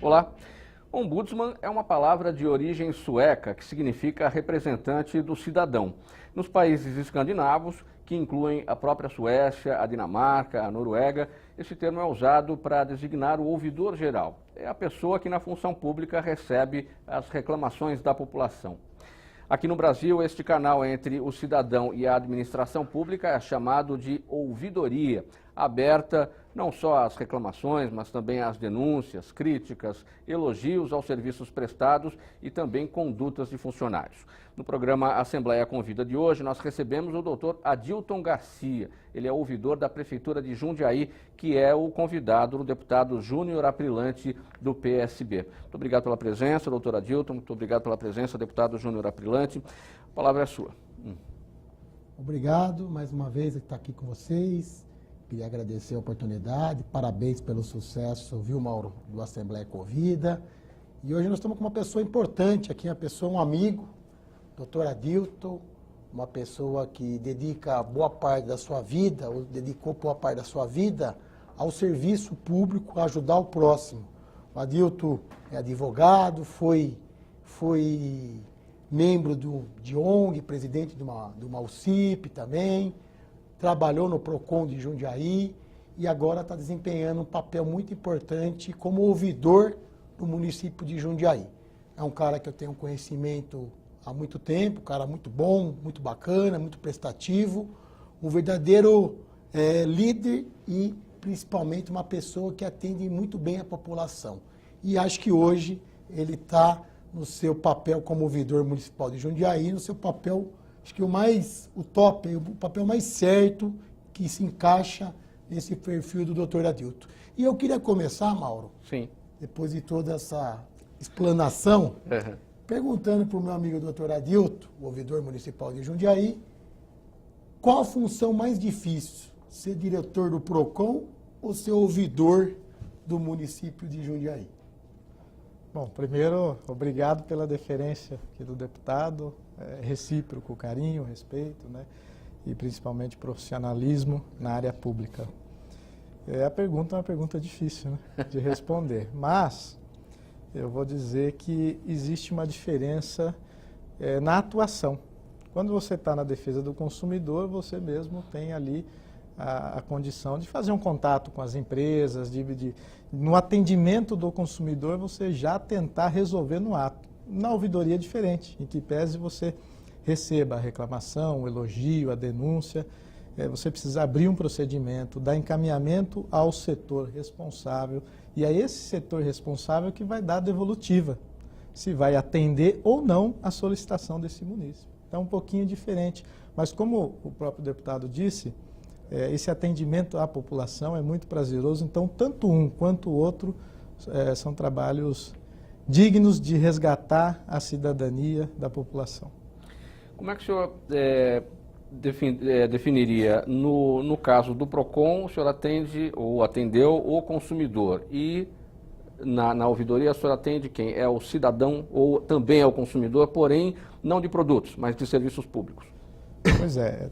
Olá. Ombudsman é uma palavra de origem sueca que significa representante do cidadão. Nos países escandinavos, que incluem a própria Suécia, a Dinamarca, a Noruega, esse termo é usado para designar o ouvidor geral. É a pessoa que na função pública recebe as reclamações da população. Aqui no Brasil, este canal entre o cidadão e a administração pública é chamado de ouvidoria, aberta não só às reclamações, mas também às denúncias, críticas, elogios aos serviços prestados e também condutas de funcionários. No programa Assembleia Convida de hoje, nós recebemos o doutor Adilton Garcia. Ele é ouvidor da Prefeitura de Jundiaí, que é o convidado do deputado Júnior Aprilante, do PSB. Muito obrigado pela presença, doutor Adilton. Muito obrigado pela presença, deputado Júnior Aprilante. A palavra é sua. Obrigado, mais uma vez, estar aqui com vocês. Queria agradecer a oportunidade, parabéns pelo sucesso, viu, Mauro, do Assembleia Convida. E hoje nós estamos com uma pessoa importante aqui, uma pessoa, um amigo, doutor Adilton, uma pessoa que dedica boa parte da sua vida, ou dedicou boa parte da sua vida ao serviço público, a ajudar o próximo. O Adilton é advogado, foi membro de ONG, presidente de uma UCIP também, trabalhou no PROCON de Jundiaí e agora está desempenhando um papel muito importante como ouvidor do município de Jundiaí. É um cara que eu tenho conhecimento há muito tempo, um cara muito bom, muito bacana, muito prestativo, um verdadeiro líder e principalmente uma pessoa que atende muito bem a população. E acho que hoje ele está no seu papel como ouvidor municipal de Jundiaí, no seu papel, acho que o papel mais certo que se encaixa nesse perfil do Dr. Adilton. E eu queria começar, Mauro, Sim. depois de toda essa explanação, perguntando para o meu amigo Dr. Adilton, o ouvidor municipal de Jundiaí, qual a função mais difícil, ser diretor do PROCON ou ser ouvidor do município de Jundiaí? Bom, primeiro, obrigado pela deferência aqui do deputado, recíproco, carinho, respeito, né? E principalmente profissionalismo na área pública. A pergunta é uma pergunta difícil, né, de responder, mas eu vou dizer que existe uma diferença na atuação. Quando você está na defesa do consumidor, você mesmo tem ali a condição de fazer um contato com as empresas, no atendimento do consumidor, você já tentar resolver no ato. Na ouvidoria é diferente, em que pese você receba a reclamação, o elogio, a denúncia, você precisa abrir um procedimento, dar encaminhamento ao setor responsável, e é esse setor responsável que vai dar a devolutiva, se vai atender ou não a solicitação desse munícipe. Então é um pouquinho diferente, mas como o próprio deputado disse, esse atendimento à população é muito prazeroso, então tanto um quanto o outro são trabalhos dignos de resgatar a cidadania da população. Como é que o senhor definiria, no caso do PROCON, o senhor atende ou atendeu o consumidor e na ouvidoria o senhor atende quem? É o cidadão ou também é o consumidor, porém não de produtos, mas de serviços públicos? Pois é.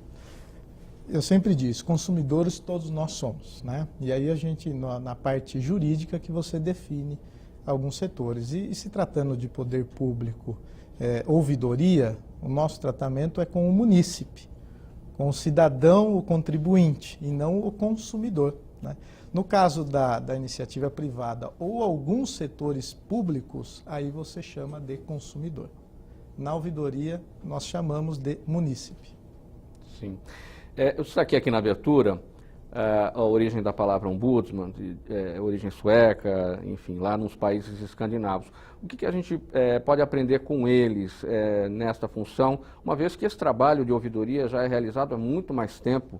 Eu sempre disse, consumidores todos nós somos, né? E aí a gente, na parte jurídica, que você define alguns setores. E se tratando de poder público, ouvidoria, o nosso tratamento é com o munícipe, com o cidadão, o contribuinte, e não o consumidor, né? No caso da iniciativa privada ou alguns setores públicos, aí você chama de consumidor. Na ouvidoria, nós chamamos de munícipe. Sim. Eu destaquei aqui na abertura a origem da palavra ombudsman, origem sueca, enfim, lá nos países escandinavos. O que a gente pode aprender com eles nesta função, uma vez que esse trabalho de ouvidoria já é realizado há muito mais tempo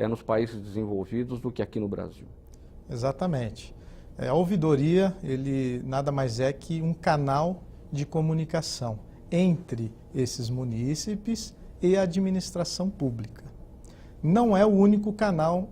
nos países desenvolvidos do que aqui no Brasil? Exatamente. A ouvidoria, ele nada mais é que um canal de comunicação entre esses munícipes e a administração pública. Não é o único canal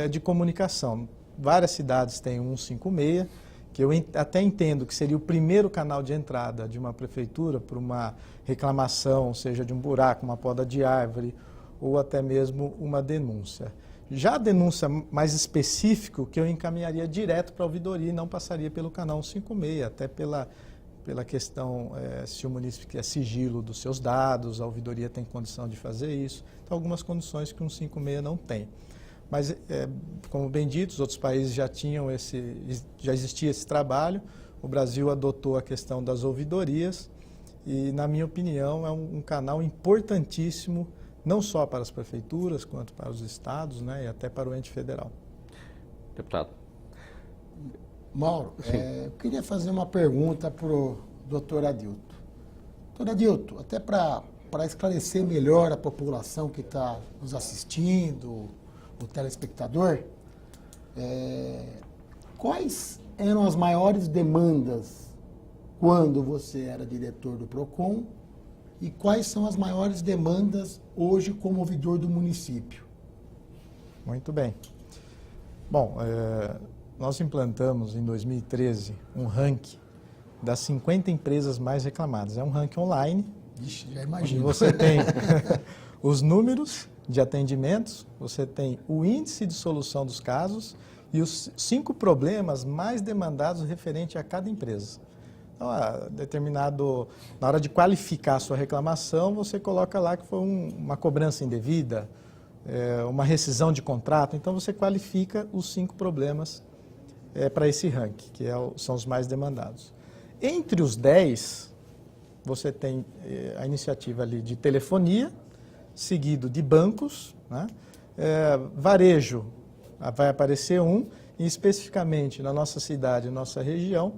de comunicação. Várias cidades têm 156, que eu até entendo que seria o primeiro canal de entrada de uma prefeitura por uma reclamação, seja de um buraco, uma poda de árvore, ou até mesmo uma denúncia. Já a denúncia mais específica, que eu encaminharia direto para a ouvidoria e não passaria pelo canal 156, até pela questão se o município quer sigilo dos seus dados, a ouvidoria tem condição de fazer isso. Então, algumas condições que um 156 não tem. Mas, como bem dito, os outros países já existia esse trabalho, o Brasil adotou a questão das ouvidorias e, na minha opinião, é um canal importantíssimo, não só para as prefeituras, quanto para os estados, né, e até para o ente federal. Deputado. Mauro, eu queria fazer uma pergunta para o doutor Adilto. Doutor Adilto, até para esclarecer melhor a população que está nos assistindo, o telespectador, quais eram as maiores demandas quando você era diretor do PROCON e quais são as maiores demandas hoje como ouvidor do município? Muito bem. Bom, nós implantamos em 2013 um ranking das 50 empresas mais reclamadas. É um ranking online. Ixi, já imagino. Onde você tem os números de atendimentos, você tem o índice de solução dos casos e os 5 problemas mais demandados referente a cada empresa. Então, na hora de qualificar a sua reclamação, você coloca lá que foi uma cobrança indevida, uma rescisão de contrato. Então, você qualifica os 5 problemas para esse ranking, que são os mais demandados. Entre os 10, você tem a iniciativa ali de telefonia, seguido de bancos, né? Varejo, vai aparecer e especificamente na nossa cidade, nossa região,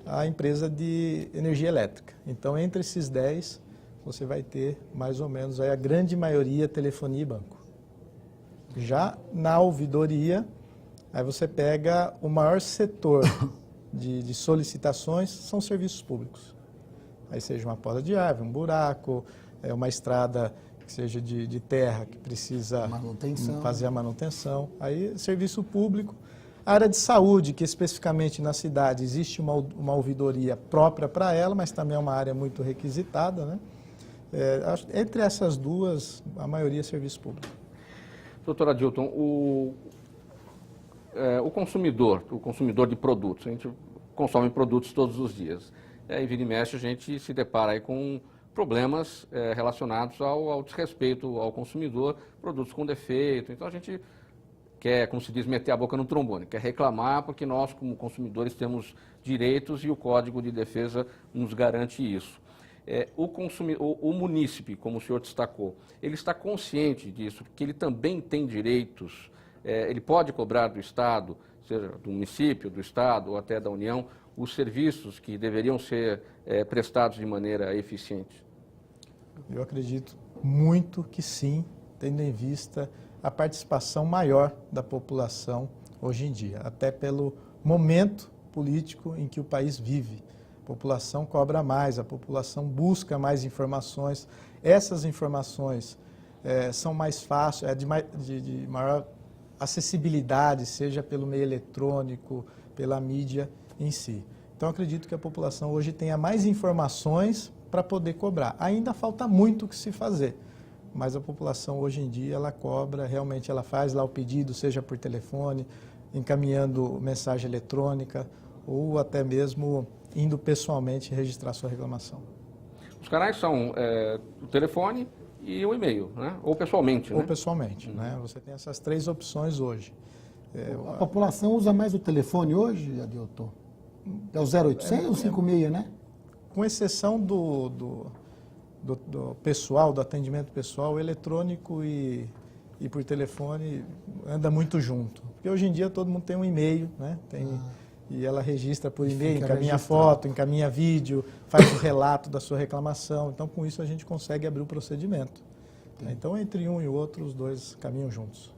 a empresa de energia elétrica. Então, entre esses 10, você vai ter mais ou menos aí a grande maioria telefonia e banco. Já na ouvidoria, aí você pega o maior setor de solicitações, são serviços públicos. Aí seja uma poda de árvore, um buraco, uma estrada que seja de terra, que precisa fazer a manutenção. Aí, serviço público. A área de saúde, que especificamente na cidade existe uma ouvidoria própria para ela, mas também é uma área muito requisitada, né? Entre essas duas, a maioria é serviço público. Doutor Adilton, o consumidor de produtos, a gente consome produtos todos os dias. E vira e mexe a gente se depara aí com problemas relacionados ao desrespeito ao consumidor, produtos com defeito. Então a gente quer, como se diz, meter a boca no trombone, quer reclamar porque nós, como consumidores, temos direitos e o Código de Defesa nos garante isso. O munícipe, como o senhor destacou, ele está consciente disso, que ele também tem direitos, ele pode cobrar do Estado, seja do município, do Estado ou até da União, os serviços que deveriam ser prestados de maneira eficiente? Eu acredito muito que sim, tendo em vista a participação maior da população hoje em dia, até pelo momento político em que o país vive. A população cobra mais, a população busca mais informações. Essas informações são mais fáceis, de maior acessibilidade, seja pelo meio eletrônico, pela mídia em si. Então, acredito que a população hoje tenha mais informações para poder cobrar. Ainda falta muito o que se fazer, mas a população hoje em dia, ela cobra, realmente ela faz lá o pedido, seja por telefone, encaminhando mensagem eletrônica ou até mesmo indo pessoalmente registrar sua reclamação. Os canais são o telefone e o e-mail, né? Ou pessoalmente, né? Ou pessoalmente, né? Você tem essas 3 opções hoje. A população usa mais o telefone hoje, Adilton? É o 0800 ou 56, né? Com exceção do pessoal, do atendimento pessoal, o eletrônico e por telefone anda muito junto. Porque hoje em dia todo mundo tem um e-mail, né? E ela registra por e-mail, encaminha foto, encaminha vídeo, faz o relato da sua reclamação. Então, com isso, a gente consegue abrir o procedimento. Então, entre um e o outro, os dois caminham juntos.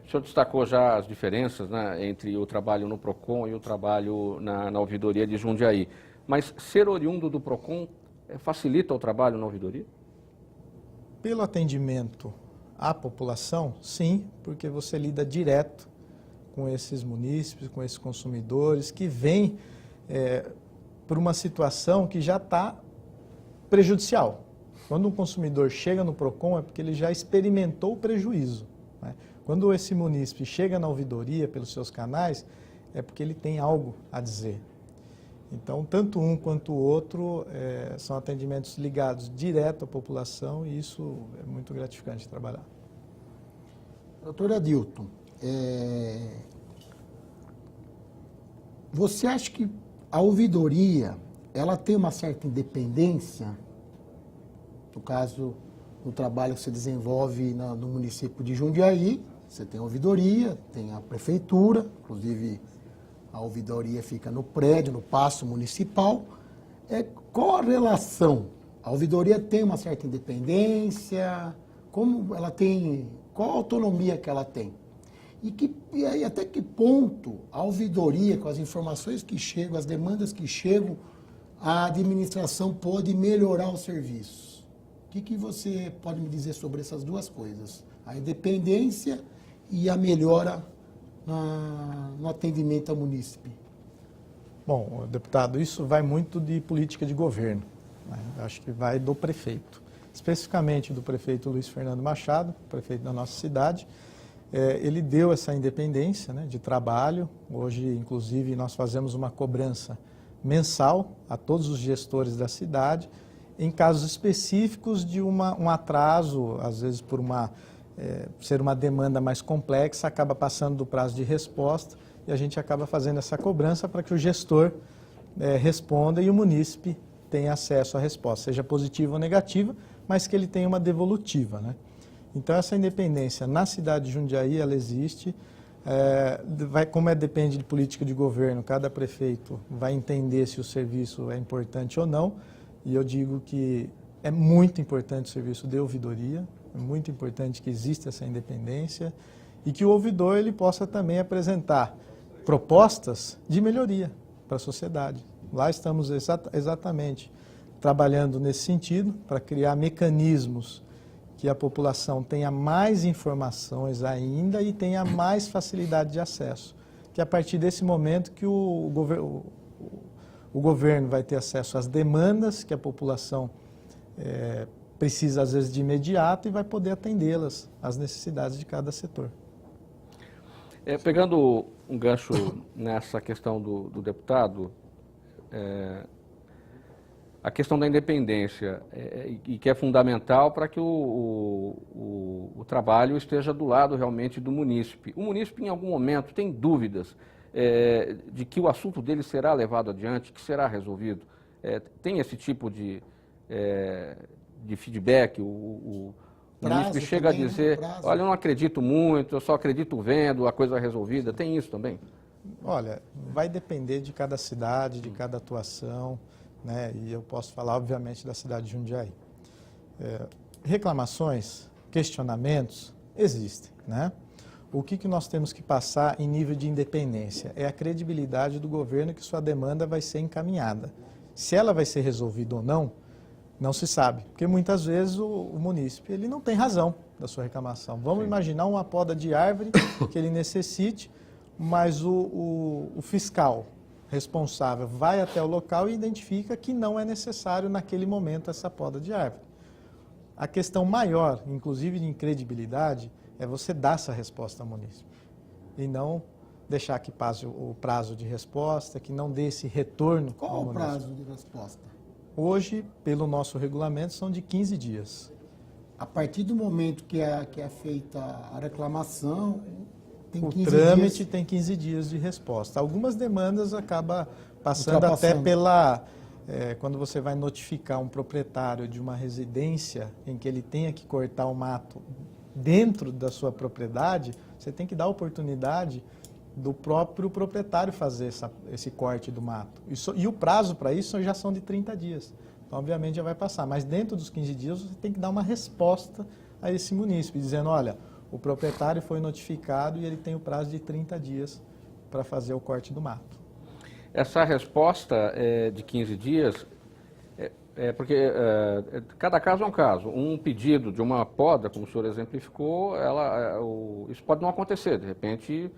O senhor destacou já as diferenças, né, entre o trabalho no PROCON e o trabalho na ouvidoria de Jundiaí. Mas ser oriundo do PROCON facilita o trabalho na ouvidoria? Pelo atendimento à população, sim, porque você lida direto com esses munícipes, com esses consumidores que vêm por uma situação que já está prejudicial. Quando um consumidor chega no PROCON é porque ele já experimentou o prejuízo, né? Quando esse munícipe chega na ouvidoria pelos seus canais, é porque ele tem algo a dizer. Então, tanto um quanto o outro são atendimentos ligados direto à população e isso é muito gratificante de trabalhar. Doutor Adilton, você acha que a ouvidoria ela tem uma certa independência, no caso do trabalho que você desenvolve no município de Jundiaí? Você tem a ouvidoria, tem a prefeitura, inclusive a ouvidoria fica no prédio, no paço municipal. Qual a relação? A ouvidoria tem uma certa independência? Como ela tem? Qual a autonomia que ela tem? E até que ponto a ouvidoria, com as informações que chegam, as demandas que chegam, a administração pode melhorar o serviço? O que você pode me dizer sobre essas duas coisas? A independência e a melhora no atendimento ao munícipe. Bom, deputado, isso vai muito de política de governo, né? Acho que vai do prefeito, especificamente do prefeito Luiz Fernando Machado, prefeito da nossa cidade. Ele deu essa independência, né, de trabalho. Hoje, inclusive, nós fazemos uma cobrança mensal a todos os gestores da cidade, em casos específicos de um atraso, às vezes por ser uma demanda mais complexa, acaba passando do prazo de resposta e a gente acaba fazendo essa cobrança para que o gestor responda e o munícipe tenha acesso à resposta, seja positiva ou negativa, mas que ele tenha uma devolutiva, né? Então, essa independência na cidade de Jundiaí, ela existe. Como depende de política de governo, cada prefeito vai entender se o serviço é importante ou não. E eu digo que é muito importante o serviço de ouvidoria, é muito importante que exista essa independência e que o ouvidor ele possa também apresentar propostas de melhoria para a sociedade. Lá estamos exatamente trabalhando nesse sentido, para criar mecanismos que a população tenha mais informações ainda e tenha mais facilidade de acesso. Que a partir desse momento que o governo vai ter acesso às demandas que a população precisa, às vezes, de imediato e vai poder atendê-las, às necessidades de cada setor. Pegando um gancho nessa questão do deputado, a questão da independência, e que é fundamental para que o trabalho esteja do lado realmente do munícipe. O munícipe, em algum momento, tem dúvidas de que o assunto dele será levado adiante, que será resolvido. Tem esse tipo de feedback, o munícipe chega também, a dizer, olha, eu não acredito muito, eu só acredito vendo a coisa resolvida. Tem isso também? Olha, vai depender de cada cidade, de cada atuação, né? E eu posso falar, obviamente, da cidade de Jundiaí. Reclamações, questionamentos, existem, né? O que nós temos que passar em nível de independência? É a credibilidade do governo que sua demanda vai ser encaminhada. Se ela vai ser resolvida ou não, não se sabe, porque muitas vezes o munícipe ele não tem razão da sua reclamação. Vamos imaginar uma poda de árvore que ele necessite, mas o fiscal responsável vai até o local e identifica que não é necessário naquele momento essa poda de árvore. A questão maior, inclusive de incredibilidade, é você dar essa resposta ao munícipe e não deixar que passe o prazo de resposta, que não dê esse retorno ao munícipe. Qual o prazo de resposta? Hoje, pelo nosso regulamento, são de 15 dias. A partir do momento que é feita a reclamação, tem 15 dias. O trâmite tem 15 dias de resposta. Algumas demandas acabam passando até pela... quando você vai notificar um proprietário de uma residência em que ele tenha que cortar o mato dentro da sua propriedade, você tem que dar a oportunidade do próprio proprietário fazer esse corte do mato. E o prazo para isso já são de 30 dias. Então, obviamente, já vai passar. Mas dentro dos 15 dias, você tem que dar uma resposta a esse munícipe, dizendo, olha, o proprietário foi notificado e ele tem o prazo de 30 dias para fazer o corte do mato. Essa resposta de 15 dias, porque cada caso é um caso. Um pedido de uma poda, como o senhor exemplificou, isso pode não acontecer. De repente,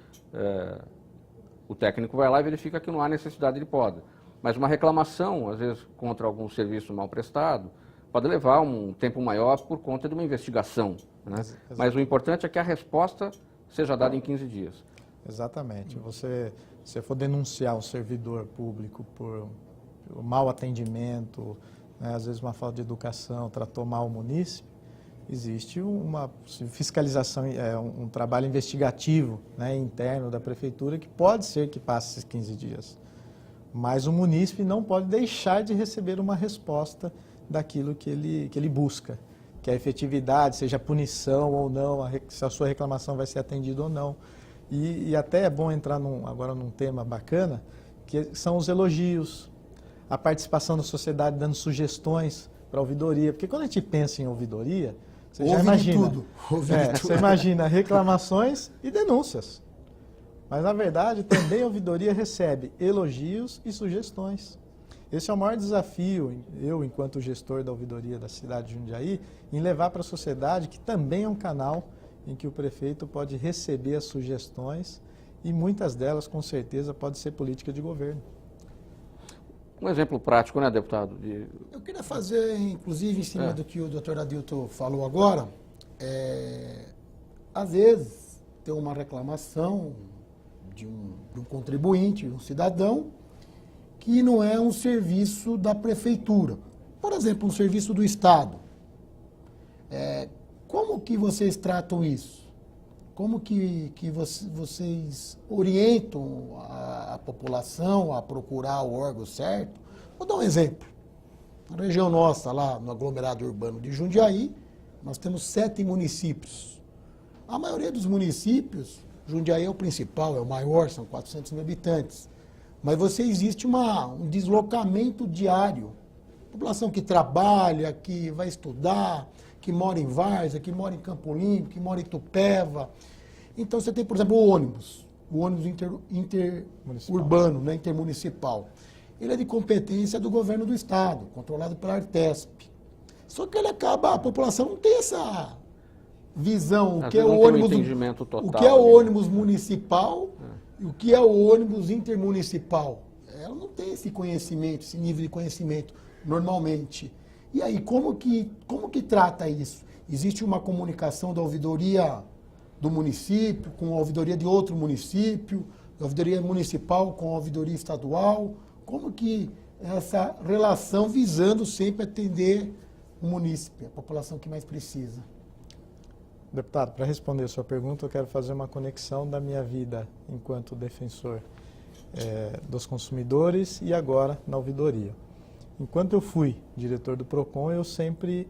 o técnico vai lá e verifica que não há necessidade de poda. Mas uma reclamação, às vezes, contra algum serviço mal prestado, pode levar um tempo maior por conta de uma investigação, né? Mas o importante é que a resposta seja dada em 15 dias. Exatamente. Se for denunciar um servidor público por mau atendimento, né, às vezes uma falta de educação, tratou mal o munícipe, existe uma fiscalização, um trabalho investigativo, né, interno da prefeitura que pode ser que passe esses 15 dias. Mas o munícipe não pode deixar de receber uma resposta daquilo que ele busca, que a efetividade, seja punição ou não, se a sua reclamação vai ser atendida ou não. E até é bom entrar agora num tema bacana, que são os elogios, a participação da sociedade dando sugestões para a ouvidoria. Porque quando a gente pensa em ouvidoria, você já imagina, você imagina reclamações e denúncias. Mas, na verdade, também a ouvidoria recebe elogios e sugestões. Esse é o maior desafio, eu, enquanto gestor da ouvidoria da cidade de Jundiaí, em levar para a sociedade, que também é um canal em que o prefeito pode receber as sugestões e muitas delas, com certeza, pode ser política de governo. Um exemplo prático, né, deputado? Eu queria fazer, inclusive, em cima do que o doutor Adilton falou agora, às vezes tem uma reclamação de um contribuinte, um cidadão, que não é um serviço da prefeitura. Por exemplo, um serviço do Estado. Como que vocês tratam isso? Como que vocês orientam a população a procurar o órgão certo? Vou dar um exemplo. Na região nossa, lá no aglomerado urbano de Jundiaí, nós temos 7 municípios. A maioria dos municípios, Jundiaí é o principal, é o maior, são 400 mil habitantes. Mas existe um deslocamento diário. População que trabalha, que vai estudar, que mora em Várzea, que mora em Campo Limpo, que mora em Itupeva. Então você tem, por exemplo, o ônibus interurbano, né, intermunicipal. Ele é de competência do governo do estado, controlado pela Artesp. Só que a população não tem essa visão, o que é o ônibus, total, o que é o ônibus municipal e o que é o ônibus intermunicipal. Ela não tem esse conhecimento, esse nível de conhecimento normalmente. E aí, como que trata isso? Existe uma comunicação da ouvidoria do município com a ouvidoria de outro município, da ouvidoria municipal com a ouvidoria estadual? Como que essa relação visando sempre atender o munícipe, a população que mais precisa? Deputado, para responder a sua pergunta, eu quero fazer uma conexão da minha vida enquanto defensor dos consumidores e agora na ouvidoria. Enquanto eu fui diretor do PROCON, eu sempre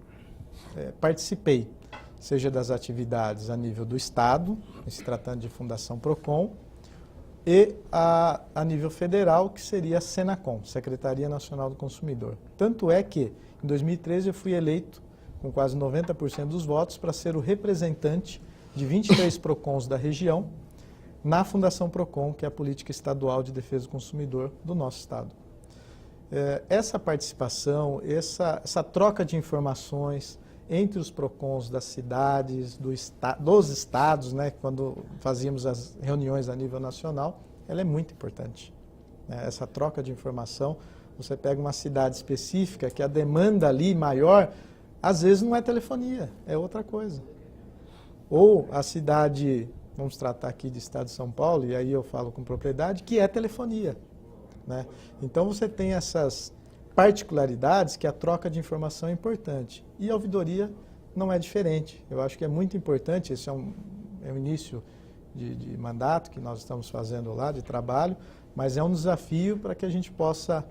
participei, seja das atividades a nível do Estado, se tratando de Fundação PROCON, e a nível federal, que seria a Senacom, Secretaria Nacional do Consumidor. Tanto é que, em 2013, eu fui eleito com quase 90% dos votos para ser o representante de 23 PROCONs da região na Fundação PROCON, que é a Política Estadual de Defesa do Consumidor do nosso Estado. Essa participação, essa troca de informações entre os PROCONs das cidades, dos estados, né, quando fazíamos as reuniões a nível nacional, ela é muito importante. Essa troca de informação, você pega uma cidade específica que a demanda ali maior, às vezes não é telefonia, é outra coisa. Ou a cidade, vamos tratar aqui de estado de São Paulo, e aí eu falo com propriedade, que é telefonia. Né? Então você tem essas particularidades que a troca de informação é importante. E a ouvidoria não é diferente. Eu acho que é muito importante, esse é um início de mandato que nós estamos fazendo lá, de trabalho, mas é um desafio para que a gente possa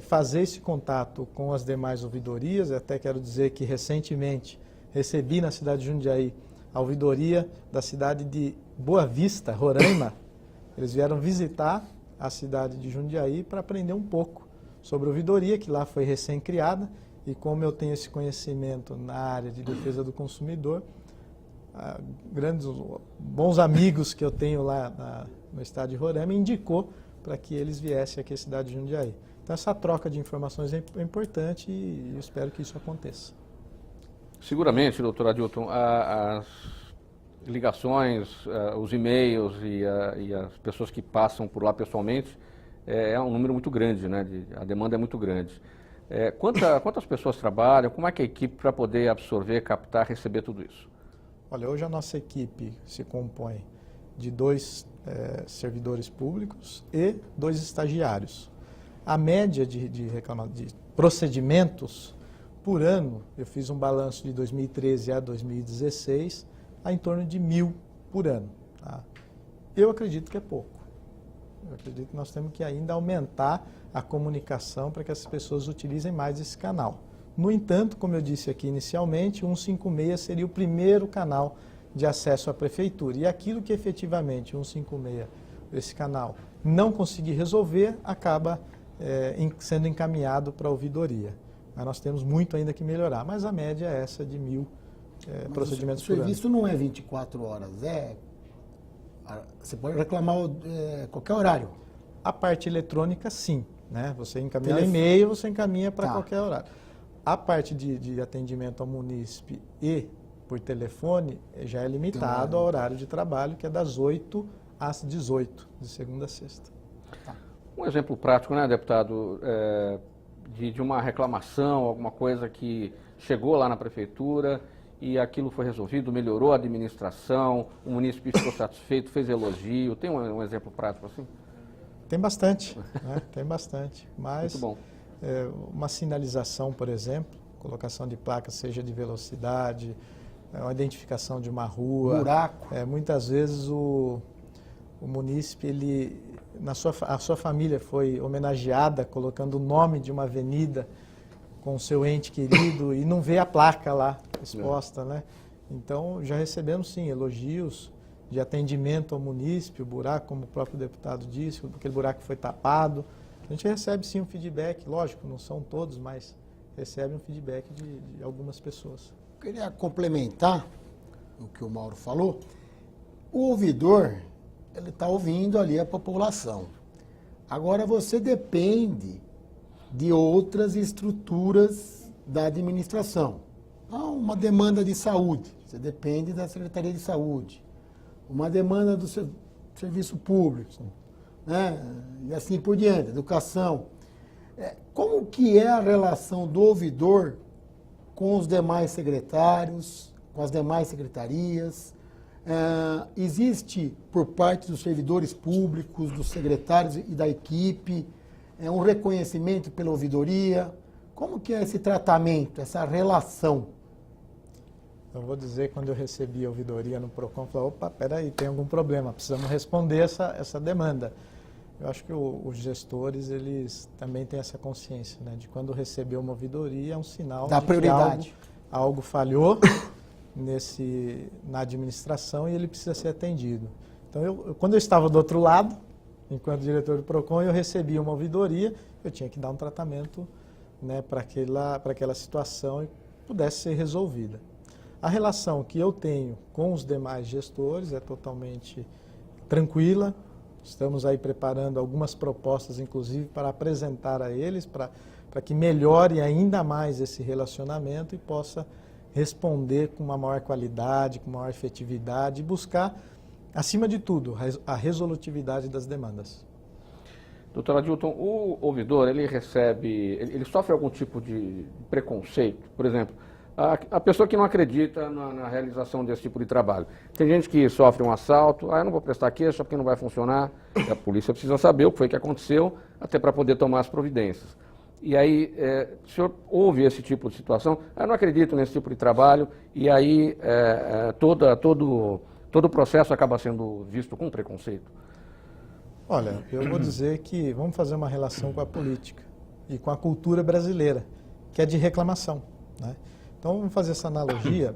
fazer esse contato com as demais ouvidorias. Eu até quero dizer que recentemente recebi na cidade de Jundiaí a ouvidoria da cidade de Boa Vista, Roraima. Eles vieram visitar a cidade de Jundiaí para aprender um pouco sobre a ouvidoria, que lá foi recém-criada, e como eu tenho esse conhecimento na área de defesa do consumidor, bons amigos que eu tenho lá no estado de Roraima indicou para que eles viessem aqui à cidade de Jundiaí. Então essa troca de informações é importante e eu espero que isso aconteça. Seguramente, doutor Adilton, as ligações, os e-mails e as pessoas que passam por lá pessoalmente é um número muito grande, né? A demanda é muito grande. Quantas pessoas trabalham? Como é que é a equipe para poder absorver, captar, receber tudo isso? Olha, hoje a nossa equipe se compõe de 2 servidores públicos e 2 estagiários. A média de procedimentos por ano, eu fiz um balanço de 2013 a 2016, a em torno de 1.000 por ano. Tá? Eu acredito que é pouco. Eu acredito que nós temos que ainda aumentar a comunicação para que as pessoas utilizem mais esse canal. No entanto, como eu disse aqui inicialmente, o 156 seria o primeiro canal de acesso à prefeitura. E aquilo que efetivamente o 156, esse canal, não conseguir resolver, acaba sendo encaminhado para a ouvidoria. Mas nós temos muito ainda que melhorar. Mas a média é essa de 1.000 procedimentos por ano. O serviço não é 24 horas, você pode reclamar qualquer horário. A parte eletrônica, sim. Né? Você encaminha e-mail, você encaminha para qualquer horário. A parte de atendimento ao munícipe e por telefone já é limitado ao horário de trabalho, que é das 8 às 18, de segunda a sexta. Tá. Um exemplo prático, né, deputado, de uma reclamação, alguma coisa que chegou lá na prefeitura e aquilo foi resolvido, melhorou a administração, o munícipe ficou satisfeito, fez elogio. Tem um exemplo prático assim? Tem bastante, né? Tem bastante. Mas muito bom. Uma sinalização, por exemplo, colocação de placas, seja de velocidade, uma identificação de uma rua. Buraco. Muitas vezes o munícipe, a sua família foi homenageada colocando o nome de uma avenida com o seu ente querido e não vê a placa lá exposta, né? Então, já recebemos, sim, elogios de atendimento ao munícipe, o buraco, como o próprio deputado disse, aquele buraco foi tapado. A gente recebe, sim, um feedback, lógico, não são todos, mas recebe um feedback de algumas pessoas. Eu queria complementar o que o Mauro falou. O ouvidor, ele está ouvindo ali a população. Agora, você depende de outras estruturas da administração. Uma demanda de saúde, você depende da Secretaria de Saúde. Uma demanda do serviço público, né? E assim por diante, educação. Como que é a relação do ouvidor com os demais secretários, com as demais secretarias? Existe, por parte dos servidores públicos, dos secretários e da equipe, um reconhecimento pela ouvidoria? Como que é esse tratamento, essa relação? Eu vou dizer, quando eu recebi a ouvidoria no PROCON, eu falei, opa, peraí, tem algum problema, precisamos responder essa demanda. Eu acho que os gestores, eles também têm essa consciência, né, de quando receber uma ouvidoria, é um sinal da prioridade. Que algo falhou na administração e ele precisa ser atendido. Então, quando eu estava do outro lado, enquanto diretor do PROCON, eu recebi uma ouvidoria, eu tinha que dar um tratamento, né, para aquela situação e pudesse ser resolvida. A relação que eu tenho com os demais gestores é totalmente tranquila. Estamos aí preparando algumas propostas, inclusive, para apresentar a eles, para que melhore ainda mais esse relacionamento e possa responder com uma maior qualidade, com maior efetividade e buscar, acima de tudo, a resolutividade das demandas. Doutor Adilton, o ouvidor, ele sofre algum tipo de preconceito? Por exemplo, a pessoa que não acredita na realização desse tipo de trabalho. Tem gente que sofre um assalto, eu não vou prestar queixa porque não vai funcionar. A polícia precisa saber o que foi que aconteceu, até para poder tomar as providências. E aí, o senhor ouve esse tipo de situação, eu não acredito nesse tipo de trabalho, e aí todo o processo acaba sendo visto com preconceito. Olha, eu vou dizer que vamos fazer uma relação com a política e com a cultura brasileira, que é de reclamação, né? Então, vamos fazer essa analogia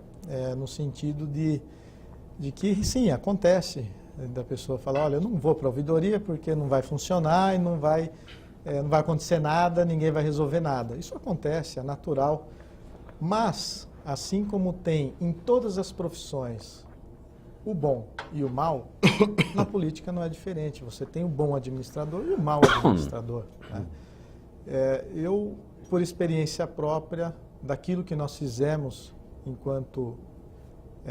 no sentido de que, sim, acontece da pessoa falar, olha, eu não vou para a ouvidoria porque não vai funcionar e não vai acontecer nada, ninguém vai resolver nada. Isso acontece, é natural. Mas, assim como tem em todas as profissões o bom e o mal, na política não é diferente. Você tem o bom administrador e o mau administrador, né? Eu, por experiência própria, daquilo que nós fizemos enquanto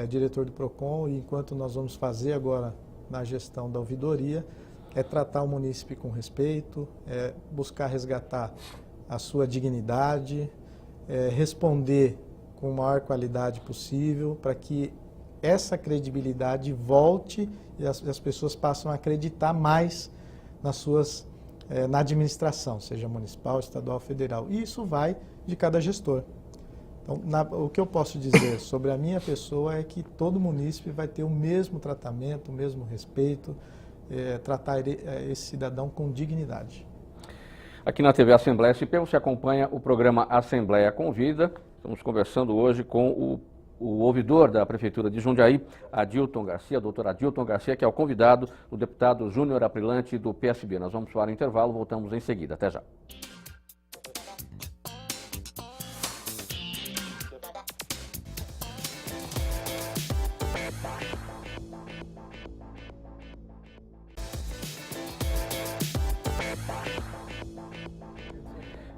diretor do PROCON e enquanto nós vamos fazer agora na gestão da ouvidoria, é tratar o munícipe com respeito, buscar resgatar a sua dignidade, responder com a maior qualidade possível para que essa credibilidade volte e as pessoas passam a acreditar mais na administração, seja municipal, estadual, federal. E isso vai de cada gestor. Então, o que eu posso dizer sobre a minha pessoa é que todo munícipe vai ter o mesmo tratamento, o mesmo respeito, tratar esse cidadão com dignidade. Aqui na TV Assembleia SP você acompanha o programa Assembleia Convida. Estamos conversando hoje com o ouvidor da Prefeitura de Jundiaí, Adilton Garcia, doutor Adilton Garcia, que é o convidado do deputado Júnior Aprilante do PSB. Nós vamos para o intervalo, voltamos em seguida. Até já.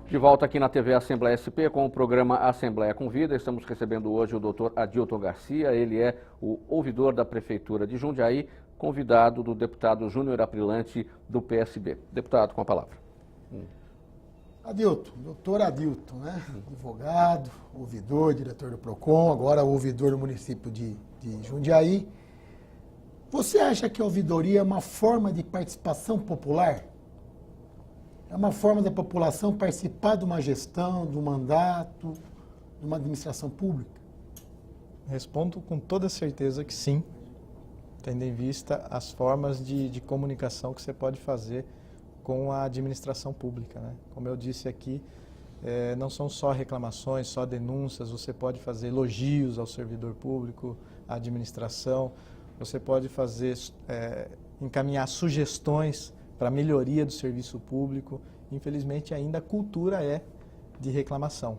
De volta aqui na TV Assembleia SP com o programa Assembleia Convida. Estamos recebendo hoje o doutor Adilton Garcia. Ele é o ouvidor da Prefeitura de Jundiaí, convidado do deputado Júnior Aprilante do PSB. Deputado, com a palavra. Adilton, doutor Adilton, né? Advogado, ouvidor, diretor do PROCON, agora ouvidor do município de Jundiaí. Você acha que a ouvidoria é uma forma de participação popular? É uma forma da população participar de uma gestão, de um mandato, de uma administração pública? Respondo com toda certeza que sim, tendo em vista as formas de comunicação que você pode fazer com a administração pública, né? Como eu disse aqui, não são só reclamações, só denúncias, você pode fazer elogios ao servidor público, à administração, você pode encaminhar sugestões para a melhoria do serviço público. Infelizmente, ainda a cultura é de reclamação.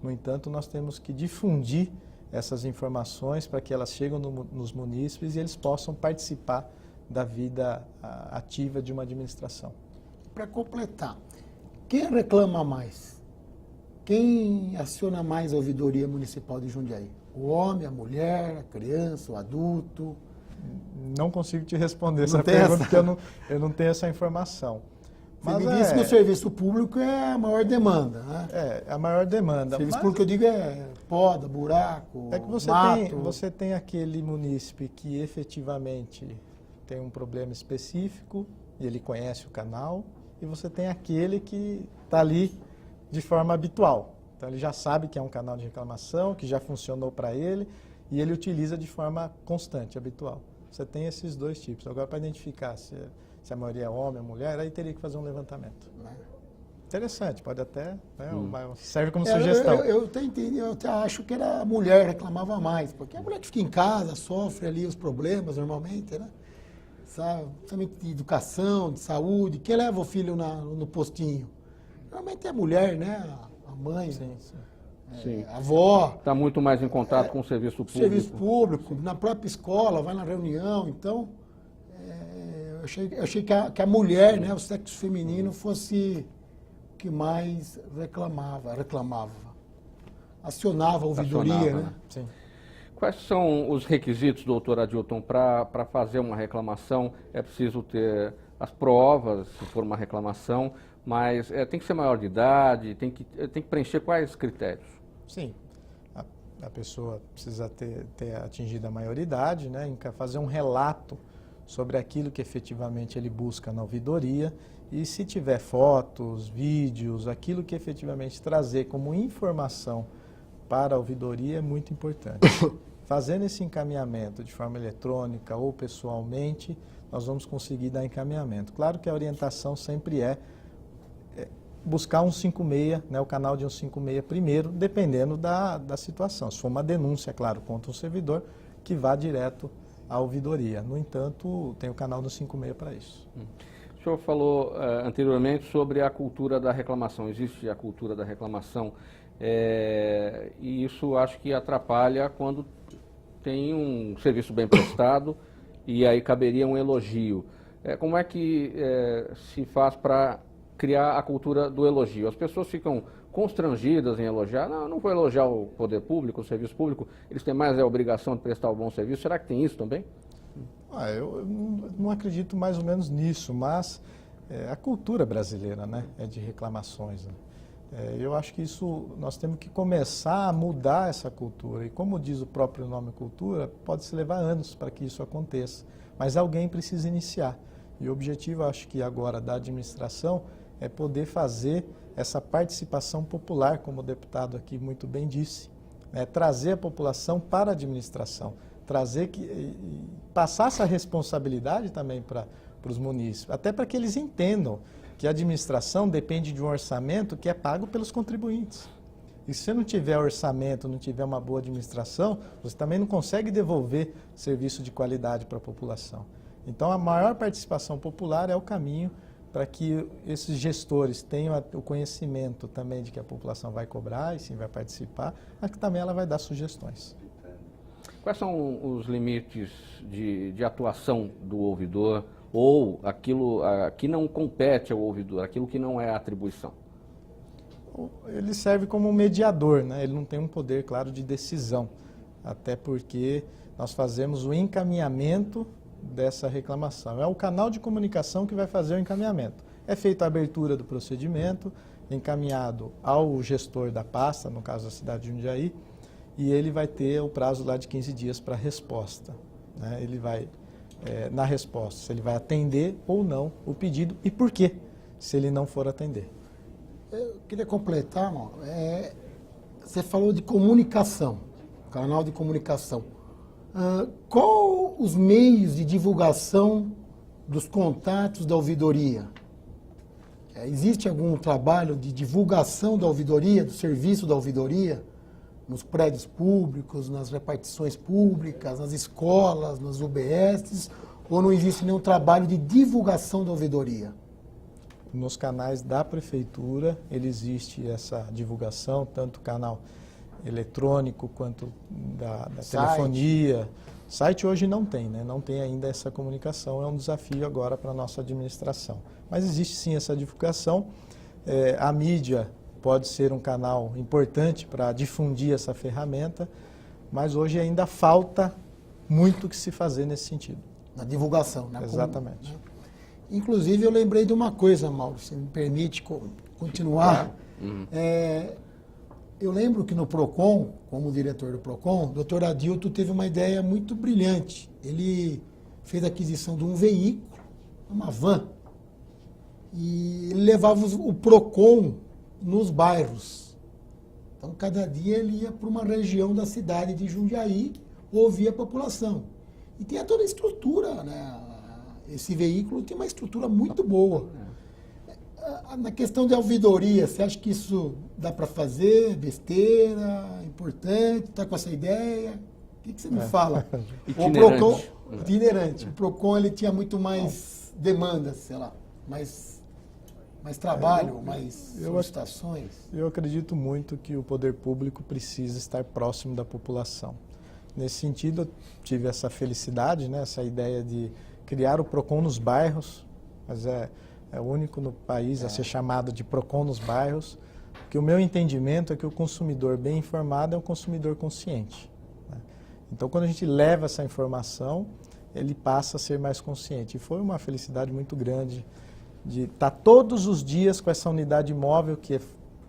No entanto, nós temos que difundir essas informações para que elas cheguem nos munícipes e eles possam participar da vida ativa de uma administração. Para completar, quem reclama mais? Quem aciona mais a ouvidoria municipal de Jundiaí? O homem, a mulher, a criança, o adulto? Não consigo te responder essa pergunta, porque eu não tenho essa informação. Mas você me disse que o serviço público é a maior demanda, né? É a maior demanda. O serviço público, eu digo, é poda, buraco, é que você tem aquele munícipe que efetivamente tem um problema específico e ele conhece o canal, e você tem aquele que está ali de forma habitual. Então ele já sabe que é um canal de reclamação, que já funcionou para ele, e ele utiliza de forma constante, habitual. Você tem esses dois tipos. Agora, para identificar se a maioria é homem ou mulher, aí teria que fazer um levantamento. Interessante, pode até, né, serve como sugestão. Eu até acho que a mulher reclamava mais, porque a mulher que fica em casa, sofre ali os problemas normalmente, né? Sabe, principalmente de educação, de saúde. Quem leva o filho no postinho? Normalmente é a mulher, né? A mãe. Sim. A avó. Está muito mais em contato com o serviço público. Serviço público, na própria escola, vai na reunião. Então, eu achei que a mulher, né, o sexo feminino, fosse o que mais reclamava. Acionava a ouvidoria, né? Sim. Quais são os requisitos, doutor Adilton, para fazer uma reclamação? É preciso ter as provas, se for uma reclamação, mas tem que ser maior de idade, tem que preencher quais critérios? Sim, a pessoa precisa ter atingido a maioridade, né, fazer um relato sobre aquilo que efetivamente ele busca na ouvidoria e, se tiver fotos, vídeos, aquilo que efetivamente trazer como informação para a ouvidoria é muito importante. Fazendo esse encaminhamento de forma eletrônica ou pessoalmente, nós vamos conseguir dar encaminhamento. Claro que a orientação sempre é buscar um 56, né, o canal de um 56 primeiro, dependendo da situação. Se for uma denúncia, claro, contra um servidor, que vá direto à ouvidoria. No entanto, tem o canal do 56 para isso. O senhor falou anteriormente sobre a cultura da reclamação. Existe a cultura da reclamação e isso acho que atrapalha quando tem um serviço bem prestado e aí caberia um elogio. Como é que se faz para criar a cultura do elogio? As pessoas ficam constrangidas em elogiar. Não vou elogiar o poder público, o serviço público, eles têm mais a obrigação de prestar um bom serviço. Será que tem isso também? Eu não acredito mais ou menos nisso, mas a cultura brasileira, né, é de reclamações. Né? Eu acho que isso, nós temos que começar a mudar essa cultura. E como diz o próprio nome cultura, pode-se levar anos para que isso aconteça. Mas alguém precisa iniciar. E o objetivo, acho que agora, da administração é poder fazer essa participação popular, como o deputado aqui muito bem disse, trazer a população para a administração, passar essa responsabilidade também para os munícipes, até para que eles entendam que a administração depende de um orçamento que é pago pelos contribuintes. E se você não tiver orçamento, não tiver uma boa administração, você também não consegue devolver serviço de qualidade para a população. Então, a maior participação popular é o caminho para que esses gestores tenham o conhecimento também de que a população vai cobrar e sim vai participar, mas que também ela vai dar sugestões. Quais são os limites de atuação do ouvidor ou aquilo que não compete ao ouvidor, aquilo que não é atribuição? Ele serve como um mediador, né? Ele não tem um poder, claro, de decisão, até porque nós fazemos o encaminhamento dessa reclamação. É o canal de comunicação que vai fazer o encaminhamento. É feita a abertura do procedimento, encaminhado ao gestor da pasta, no caso da cidade de Jundiaí, e ele vai ter o prazo lá de 15 dias para resposta, né? Ele vai, na resposta, se ele vai atender ou não o pedido e por quê, se ele não for atender. Eu queria completar, você falou de comunicação, canal de comunicação. Qual os meios de divulgação dos contatos da ouvidoria? Existe algum trabalho de divulgação da ouvidoria, do serviço da ouvidoria, nos prédios públicos, nas repartições públicas, nas escolas, nas UBSs, ou não existe nenhum trabalho de divulgação da ouvidoria? Nos canais da prefeitura, ele existe essa divulgação, tanto o canal eletrônico quanto da telefonia. Site hoje não tem, né? Não tem ainda essa comunicação, é um desafio agora para a nossa administração. Mas existe sim essa divulgação. A mídia pode ser um canal importante para difundir essa ferramenta, mas hoje ainda falta muito que se fazer nesse sentido. Na divulgação, né? Exatamente. Inclusive, eu lembrei de uma coisa, Mauro, se me permite continuar. Eu lembro que no PROCON, como diretor do PROCON, o doutor Adilto teve uma ideia muito brilhante. Ele fez a aquisição de um veículo, uma van, e ele levava o PROCON nos bairros. Então, cada dia ele ia para uma região da cidade de Jundiaí, ouvia a população. E tinha toda a estrutura, né? Esse veículo tem uma estrutura muito boa. Na questão de ouvidoria, você acha que isso dá para fazer? Besteira? Importante? Está com essa ideia? O que você me fala? Itinerante. O PROCON, itinerante. O PROCON ele tinha muito mais demandas, sei lá, mais trabalho, mais solicitações. Eu acredito muito que o poder público precisa estar próximo da população. Nesse sentido, eu tive essa felicidade, né, essa ideia de criar o PROCON nos bairros, mas é o único no país a ser chamado de PROCON nos bairros, porque o meu entendimento é que o consumidor bem informado é um consumidor consciente, né? Então, quando a gente leva essa informação, ele passa a ser mais consciente. E foi uma felicidade muito grande de estar todos os dias com essa unidade móvel que é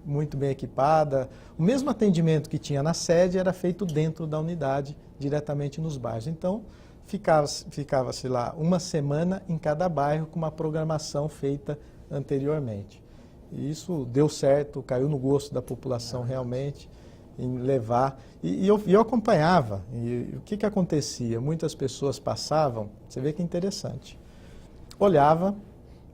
muito bem equipada. O mesmo atendimento que tinha na sede era feito dentro da unidade, diretamente nos bairros. Então, ficava-se lá uma semana em cada bairro com uma programação feita anteriormente. E isso deu certo, caiu no gosto da população realmente, em levar. E eu acompanhava. E o que acontecia? Muitas pessoas passavam, você vê que é interessante, olhava,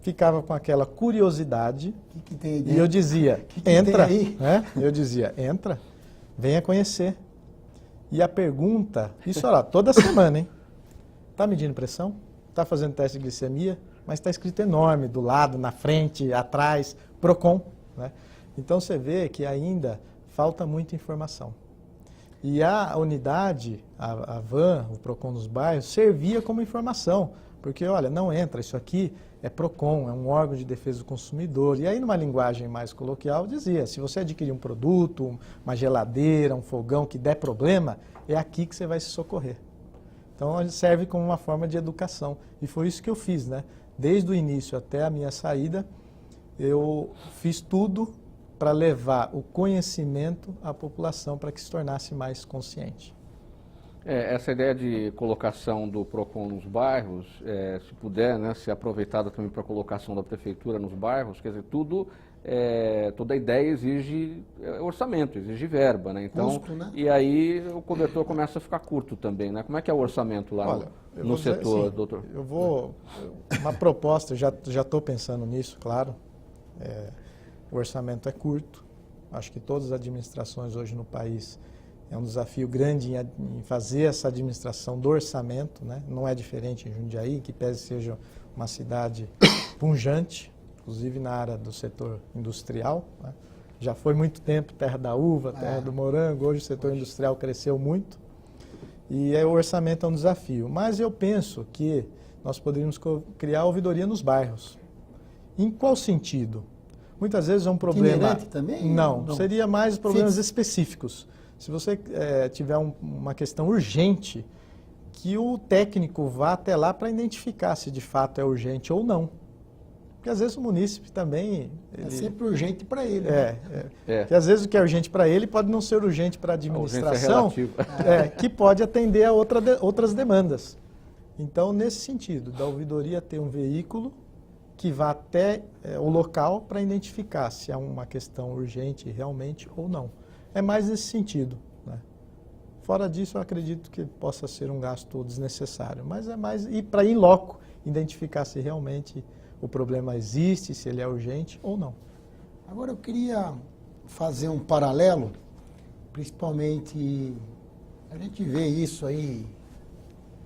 ficava com aquela curiosidade, que tem e eu dizia, entra, né? Eu dizia, entra, venha conhecer. E a pergunta, isso olha lá, toda semana, hein? Está medindo pressão? Está fazendo teste de glicemia? Mas está escrito enorme, do lado, na frente, atrás, PROCON, né? Então você vê que ainda falta muita informação. E a unidade, a van, o PROCON nos bairros, servia como informação. Porque, olha, não entra, isso aqui é PROCON, é um órgão de defesa do consumidor. E aí, numa linguagem mais coloquial, dizia, se você adquirir um produto, uma geladeira, um fogão que der problema, é aqui que você vai se socorrer. Então, ele serve como uma forma de educação. E foi isso que eu fiz, né? Desde o início até a minha saída, eu fiz tudo para levar o conhecimento à população para que se tornasse mais consciente. Essa ideia de colocação do PROCON nos bairros, se puder, né, ser aproveitada também para a colocação da prefeitura nos bairros, quer dizer, toda ideia exige orçamento, exige verba, né? Então, custo, né? E aí o cobertor começa a ficar curto também, né? Como é que é o orçamento lá no setor, assim, doutor? Uma proposta, já estou pensando nisso, claro. O orçamento é curto. Acho que todas as administrações hoje no país é um desafio grande em fazer essa administração do orçamento, né? Não é diferente em Jundiaí, que pese seja uma cidade pujante, inclusive na área do setor industrial, né? Já foi muito tempo terra da uva, terra do morango, hoje o setor industrial cresceu muito e o orçamento é um desafio. Mas eu penso que nós poderíamos criar ouvidoria nos bairros. Em qual sentido? Muitas vezes é um problema... Itinerante também? Não, seria mais problemas específicos. Se você tiver uma questão urgente, que o técnico vá até lá para identificar se de fato é urgente ou não. Porque às vezes o munícipe também... É sempre urgente para ele. Porque às vezes o que é urgente para ele pode não ser urgente para a administração, que pode atender a outras demandas. Então, nesse sentido, da ouvidoria ter um veículo que vá até o local para identificar se é uma questão urgente realmente ou não. É mais nesse sentido, né? Fora disso, eu acredito que possa ser um gasto desnecessário, mas é mais ir para in loco, identificar se realmente o problema existe, se ele é urgente ou não. Agora eu queria fazer um paralelo, principalmente a gente vê isso aí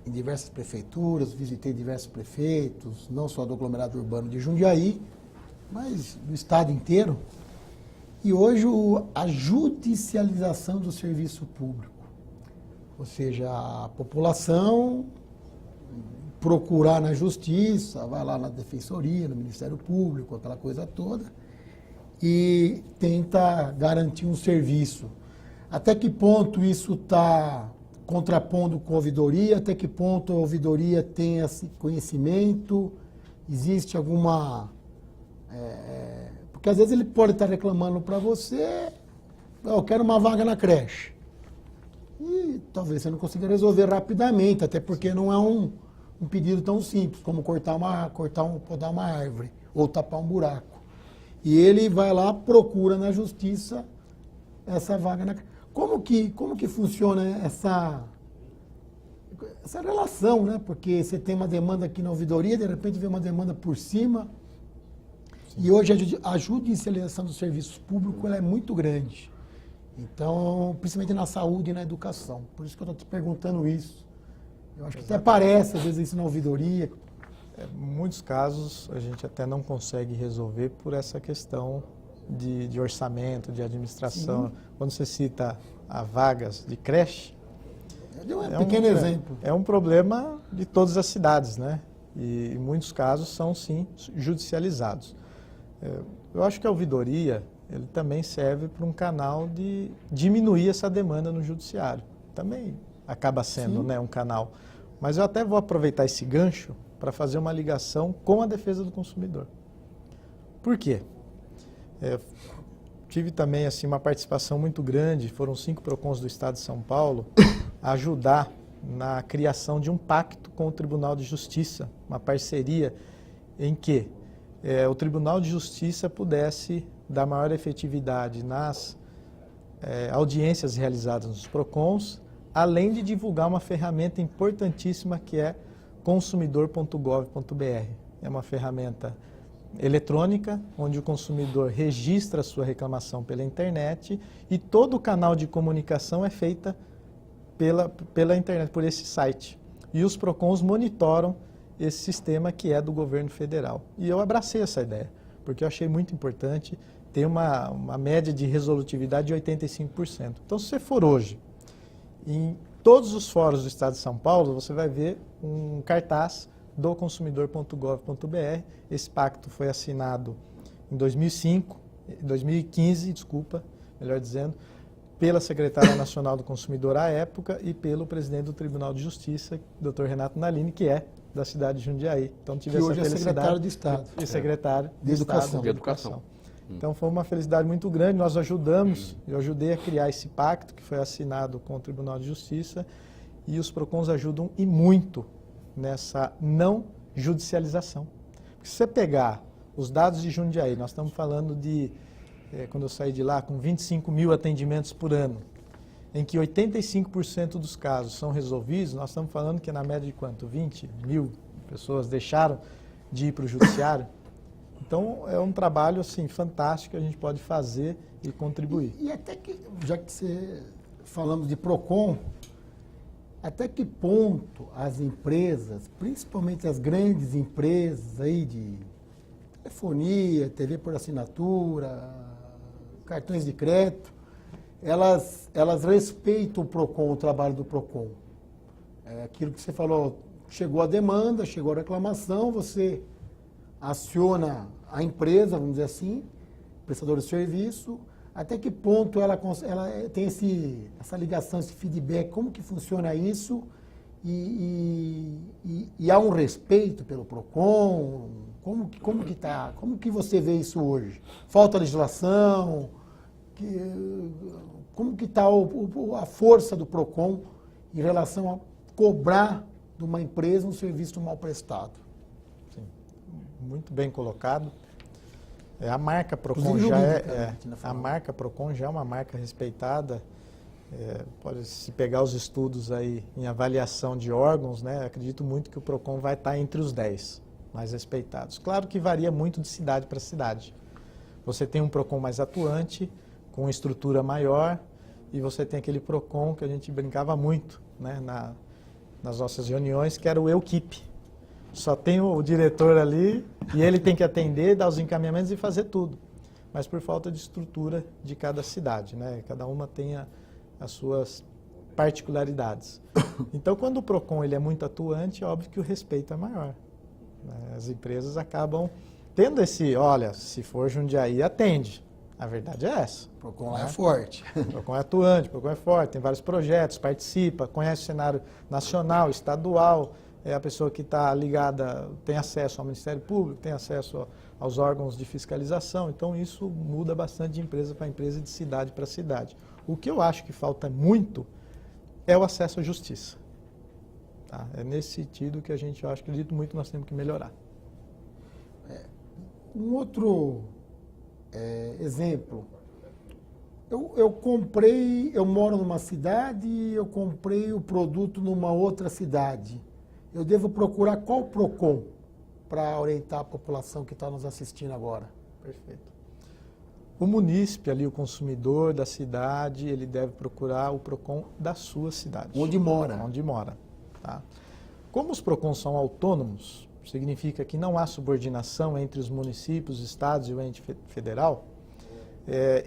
em diversas prefeituras, visitei diversos prefeitos, não só do aglomerado urbano de Jundiaí, mas do estado inteiro. E hoje a judicialização do serviço público, ou seja, a população procurar na justiça, vai lá na defensoria, no Ministério Público, aquela coisa toda, e tenta garantir um serviço. Até que ponto isso está contrapondo com a ouvidoria? Até que ponto a ouvidoria tem esse conhecimento? Existe alguma... Porque às vezes ele pode estar reclamando para você, eu quero uma vaga na creche. E talvez você não consiga resolver rapidamente, até porque não é um pedido tão simples como podar uma árvore ou tapar um buraco. E ele vai lá, procura na justiça essa vaga na creche. Como que funciona essa relação, né? Porque você tem uma demanda aqui na ouvidoria, de repente vem uma demanda por cima. E hoje a judicialização dos serviços públicos ela é muito grande. Então, principalmente na saúde e na educação. Por isso que eu estou te perguntando isso. Eu acho que até parece, às vezes, isso na ouvidoria. Em muitos casos, a gente até não consegue resolver por essa questão de orçamento, de administração. Sim. Quando você cita a vagas de creche... Um pequeno exemplo. É um problema de todas as cidades, né? E em muitos casos são, sim, judicializados. Eu acho que a ouvidoria ele também serve para um canal de diminuir essa demanda no judiciário. Também acaba sendo, né, um canal. Mas eu até vou aproveitar esse gancho para fazer uma ligação com a defesa do consumidor. Por quê? Tive também assim, uma participação muito grande, foram 5 PROCONs do Estado de São Paulo, a ajudar na criação de um pacto com o Tribunal de Justiça, uma parceria em que o Tribunal de Justiça pudesse dar maior efetividade nas audiências realizadas nos PROCONs, além de divulgar uma ferramenta importantíssima que é consumidor.gov.br. É uma ferramenta eletrônica, onde o consumidor registra a sua reclamação pela internet e todo o canal de comunicação é feita pela internet, por esse site. E os PROCONs monitoram esse sistema que é do governo federal. E eu abracei essa ideia, porque eu achei muito importante ter uma média de resolutividade de 85%. Então, se você for hoje, em todos os fóruns do Estado de São Paulo, você vai ver um cartaz do consumidor.gov.br. Esse pacto foi assinado em 2015, melhor dizendo, pela Secretária Nacional do Consumidor à época e pelo presidente do Tribunal de Justiça, Dr. Renato Nalini, que é da cidade de Jundiaí. Então, tive essa hoje felicidade. É secretário de Estado. E secretário de Educação. De Educação. Então foi uma felicidade muito grande, nós ajudamos, eu ajudei a criar esse pacto que foi assinado com o Tribunal de Justiça e os PROCONs ajudam e muito nessa não judicialização. Porque se você pegar os dados de Jundiaí, nós estamos falando de, quando eu saí de lá, com 25 mil atendimentos por ano, em que 85% dos casos são resolvidos, nós estamos falando que na média de quanto? 20 mil pessoas deixaram de ir para o judiciário. Então, é um trabalho assim, fantástico que a gente pode fazer e contribuir. E até que, já que falamos de PROCON, até que ponto as empresas, principalmente as grandes empresas aí de telefonia, TV por assinatura, cartões de crédito, elas respeitam o PROCON, o trabalho do PROCON. É aquilo que você falou, chegou a demanda, chegou a reclamação, você aciona a empresa, vamos dizer assim, prestador de serviço, até que ponto ela tem essa ligação, esse feedback, como que funciona isso e há um respeito pelo PROCON, como que você vê isso hoje? Falta legislação, como que está a força do PROCON em relação a cobrar de uma empresa um serviço mal prestado? Sim, muito bem colocado. A marca PROCON já é uma marca respeitada. Pode se pegar os estudos aí em avaliação de órgãos, né? Acredito muito que o PROCON vai estar entre os 10 mais respeitados. Claro que varia muito de cidade para cidade. Você tem um PROCON mais atuante, com estrutura maior, e você tem aquele PROCON que a gente brincava muito, né? Nas nossas reuniões, que era o Equipe. Só tem o diretor ali e ele tem que atender, dar os encaminhamentos e fazer tudo. Mas por falta de estrutura de cada cidade, né? Cada uma tem as suas particularidades. Então, quando o PROCON ele é muito atuante, é óbvio que o respeito é maior, né? As empresas acabam tendo olha, se for Jundiaí, atende. A verdade é essa. O PROCON lá é forte. O PROCON é atuante, o PROCON é forte, tem vários projetos, participa, conhece o cenário nacional, estadual. É a pessoa que está ligada, tem acesso ao Ministério Público, tem acesso aos órgãos de fiscalização. Então, isso muda bastante de empresa para empresa e de cidade para cidade. O que eu acho que falta muito é o acesso à justiça. Tá? É nesse sentido que eu acredito muito, nós temos que melhorar. Um outro exemplo. Eu moro numa cidade e eu comprei o produto numa outra cidade. Eu devo procurar qual PROCON para orientar a população que está nos assistindo agora? Perfeito. O munícipe ali, o consumidor da cidade, ele deve procurar o PROCON da sua cidade. Onde mora. Onde mora. Tá? Como os PROCONs são autônomos, significa que não há subordinação entre os municípios, estados e o ente federal,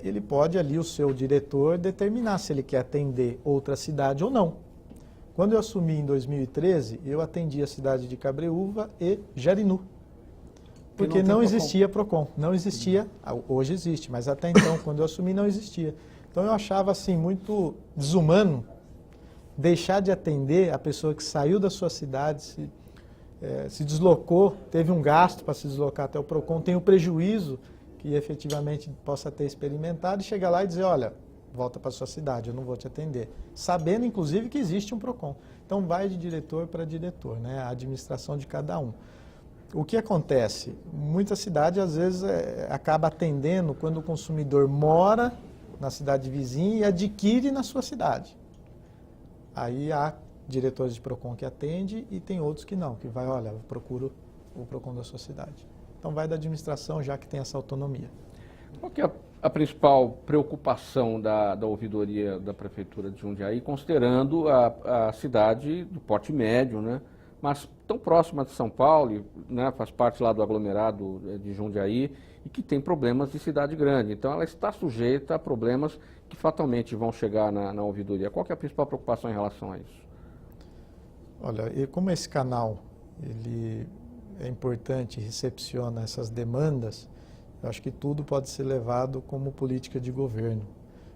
ele pode ali, o seu diretor, determinar se ele quer atender outra cidade ou não. Quando eu assumi em 2013, eu atendi a cidade de Cabreúva e Jarinu, porque não existia PROCON, não existia, hoje existe, mas até então, quando eu assumi, não existia. Então eu achava assim muito desumano deixar de atender a pessoa que saiu da sua cidade, se deslocou, teve um gasto para se deslocar até o PROCON, tem o prejuízo que efetivamente possa ter experimentado e chegar lá e dizer, olha, volta para a sua cidade, eu não vou te atender. Sabendo, inclusive, que existe um PROCON. Então, vai de diretor para diretor, né? A administração de cada um. O que acontece? Muita cidade, às vezes, acaba atendendo quando o consumidor mora na cidade vizinha e adquire na sua cidade. Aí há diretores de PROCON que atende e tem outros que não, que vai, olha, eu procuro o PROCON da sua cidade. Então, vai da administração, já que tem essa autonomia. Qual que é a principal preocupação da ouvidoria da Prefeitura de Jundiaí, considerando a cidade do porte médio, né? Mas tão próxima de São Paulo, né? Faz parte lá do aglomerado de Jundiaí e que tem problemas de cidade grande. Então, ela está sujeita a problemas que fatalmente vão chegar na ouvidoria. Qual que é a principal preocupação em relação a isso? Olha, e como esse canal ele é importante e recepciona essas demandas, eu acho que tudo pode ser levado como política de governo.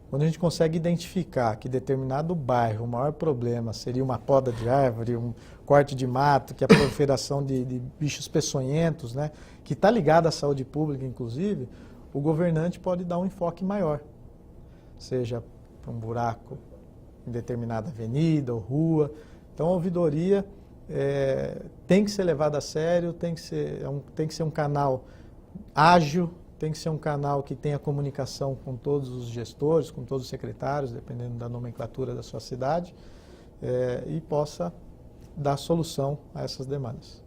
Quando a gente consegue identificar que determinado bairro, o maior problema seria uma poda de árvore, um corte de mato, que é a proliferação de bichos peçonhentos, né, que está ligado à saúde pública, inclusive, o governante pode dar um enfoque maior, seja para um buraco em determinada avenida ou rua. Então, a ouvidoria tem que ser levada a sério, tem que ser um canal ágil, tem que ser um canal que tenha comunicação com todos os gestores, com todos os secretários, dependendo da nomenclatura da sua cidade, e possa dar solução a essas demandas.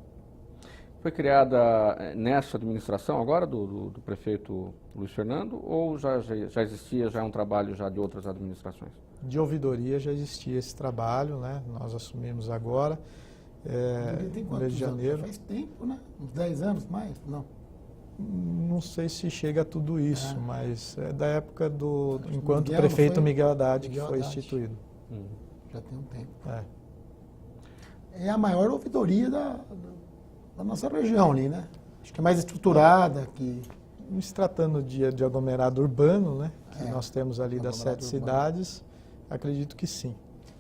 Foi criada nessa administração agora do prefeito Luiz Fernando ou já existia um trabalho já de outras administrações? De ouvidoria já existia esse trabalho, né? Nós assumimos agora, no mês de janeiro. Faz tempo, né? Uns 10 anos mais? Não. Não sei se chega a tudo isso, mas é da época enquanto Miguel, prefeito Miguel Haddad Miguel que foi Haddad. instituído. Já tem um tempo. É. É a maior ouvidoria da nossa região ali, né? Acho que é mais estruturada, que... Se tratando de aglomerado urbano, né? Que É, nós temos ali das 7 aglomerado urbano. cidades, acredito que sim.